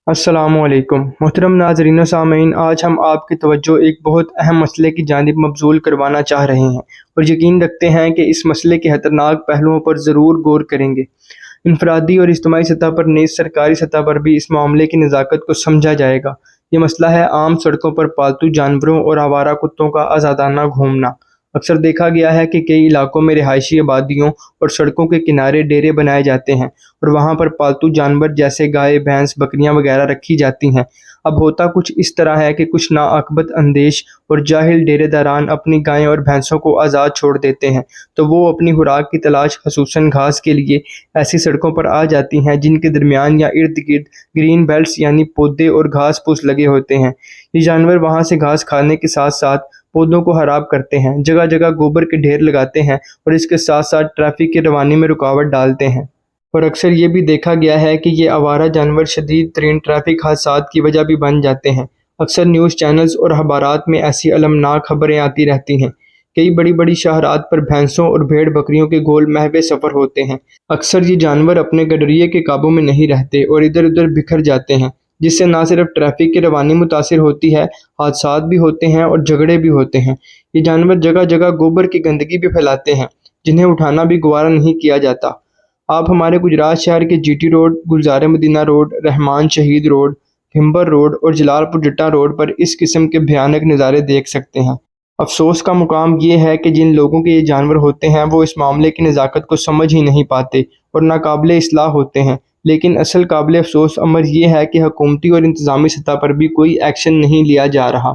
السلام علیکم محترم ناظرین و سامعین، آج ہم آپ کی توجہ ایک بہت اہم مسئلے کی جانب مبذول کروانا چاہ رہے ہیں اور یقین رکھتے ہیں کہ اس مسئلے کے خطرناک پہلوؤں پر ضرور غور کریں گے۔ انفرادی اور اجتماعی سطح پر نیز سرکاری سطح پر بھی اس معاملے کی نزاکت کو سمجھا جائے گا۔ یہ مسئلہ ہے عام سڑکوں پر پالتو جانوروں اور آوارہ کتوں کا آزادانہ گھومنا۔ اکثر دیکھا گیا ہے کہ کئی علاقوں میں رہائشی آبادیوں اور سڑکوں کے کنارے ڈیرے بنائے جاتے ہیں اور وہاں پر پالتو جانور جیسے گائے، بھینس، بکریاں وغیرہ رکھی جاتی ہیں۔ اب ہوتا کچھ اس طرح ہے کہ کچھ ناعاقبت اندیش اور جاہل ڈیرے داران اپنی گائیں اور بھینسوں کو آزاد چھوڑ دیتے ہیں تو وہ اپنی خوراک کی تلاش خصوصاً گھاس کے لیے ایسی سڑکوں پر آ جاتی ہیں جن کے درمیان یا ارد گرد گرین بیلٹس یعنی پودے اور گھاس پھوس لگے ہوتے ہیں۔ یہ جانور وہاں سے گھاس کھانے کے ساتھ ساتھ پودوں کو خراب کرتے ہیں، جگہ جگہ گوبر کے ڈھیر لگاتے ہیں اور اس کے ساتھ ساتھ ٹریفک کی روانی میں رکاوٹ ڈالتے ہیں۔ اور اکثر یہ بھی دیکھا گیا ہے کہ یہ آوارہ جانور شدید ترین ٹریفک حادثات کی وجہ بھی بن جاتے ہیں۔ اکثر نیوز چینلز اور اخبارات میں ایسی المناک خبریں آتی رہتی ہیں۔ کئی بڑی بڑی شاہراہات پر بھینسوں اور بھیڑ بکریوں کے گول محو سفر ہوتے ہیں۔ اکثر یہ جانور اپنے گڈریے کے قابو میں نہیں رہتے اور ادھر ادھر بکھر جاتے ہیں، جس سے نہ صرف ٹریفک کی روانی متاثر ہوتی ہے، حادثات بھی ہوتے ہیں اور جھگڑے بھی ہوتے ہیں۔ یہ جانور جگہ جگہ گوبر کی گندگی بھی پھیلاتے ہیں جنہیں اٹھانا بھی گوارا نہیں کیا جاتا۔ آپ ہمارے گجرات شہر کے جی ٹی روڈ، گلزار مدینہ روڈ، رحمان شہید روڈ، ہمبر روڈ اور جلال پور جٹا روڈ پر اس قسم کے بھیانک نظارے دیکھ سکتے ہیں۔ افسوس کا مقام یہ ہے کہ جن لوگوں کے یہ جانور ہوتے ہیں وہ اس معاملے کی نزاکت کو سمجھ ہی نہیں پاتے اور ناقابل اصلاح ہوتے ہیں۔ لیکن اصل قابل افسوس امر یہ ہے کہ حکومتی اور انتظامی سطح پر بھی کوئی ایکشن نہیں لیا جا رہا۔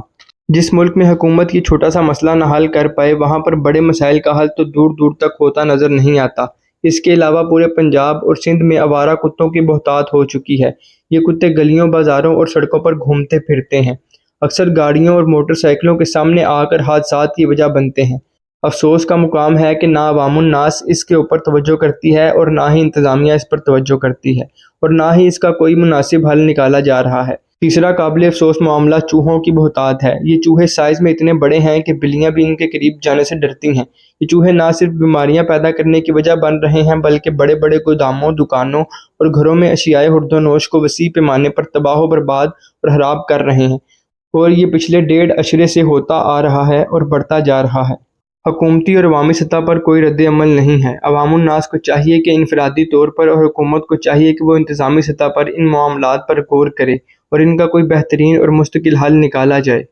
جس ملک میں حکومت یہ چھوٹا سا مسئلہ نہ حل کر پائے وہاں پر بڑے مسائل کا حل تو دور دور تک ہوتا نظر نہیں آتا۔ اس کے علاوہ پورے پنجاب اور سندھ میں آوارہ کتوں کی بہتات ہو چکی ہے۔ یہ کتے گلیوں، بازاروں اور سڑکوں پر گھومتے پھرتے ہیں، اکثر گاڑیوں اور موٹر سائیکلوں کے سامنے آ کر حادثات کی وجہ بنتے ہیں۔ افسوس کا مقام ہے کہ نہ عوام الناس اس کے اوپر توجہ کرتی ہے اور نہ ہی انتظامیہ اس پر توجہ کرتی ہے اور نہ ہی اس کا کوئی مناسب حل نکالا جا رہا ہے۔ تیسرا قابل افسوس معاملہ چوہوں کی بہتات ہے۔ یہ چوہے سائز میں اتنے بڑے ہیں کہ بلیاں بھی ان کے قریب جانے سے ڈرتی ہیں۔ یہ چوہے نہ صرف بیماریاں پیدا کرنے کی وجہ بن رہے ہیں بلکہ بڑے بڑے گوداموں، دکانوں اور گھروں میں اشیاء خرد و نوش کو وسیع پیمانے پر تباہ و برباد اور خراب کر رہے ہیں، اور یہ پچھلے 1.5 عشرے سے ہوتا آ رہا ہے اور بڑھتا جا رہا ہے۔ حکومتی اور عوامی سطح پر کوئی رد عمل نہیں ہے۔ عوام الناس کو چاہیے کہ انفرادی طور پر اور حکومت کو چاہیے کہ وہ انتظامی سطح پر ان معاملات پر غور کرے اور ان کا کوئی بہترین اور مستقل حل نکالا جائے۔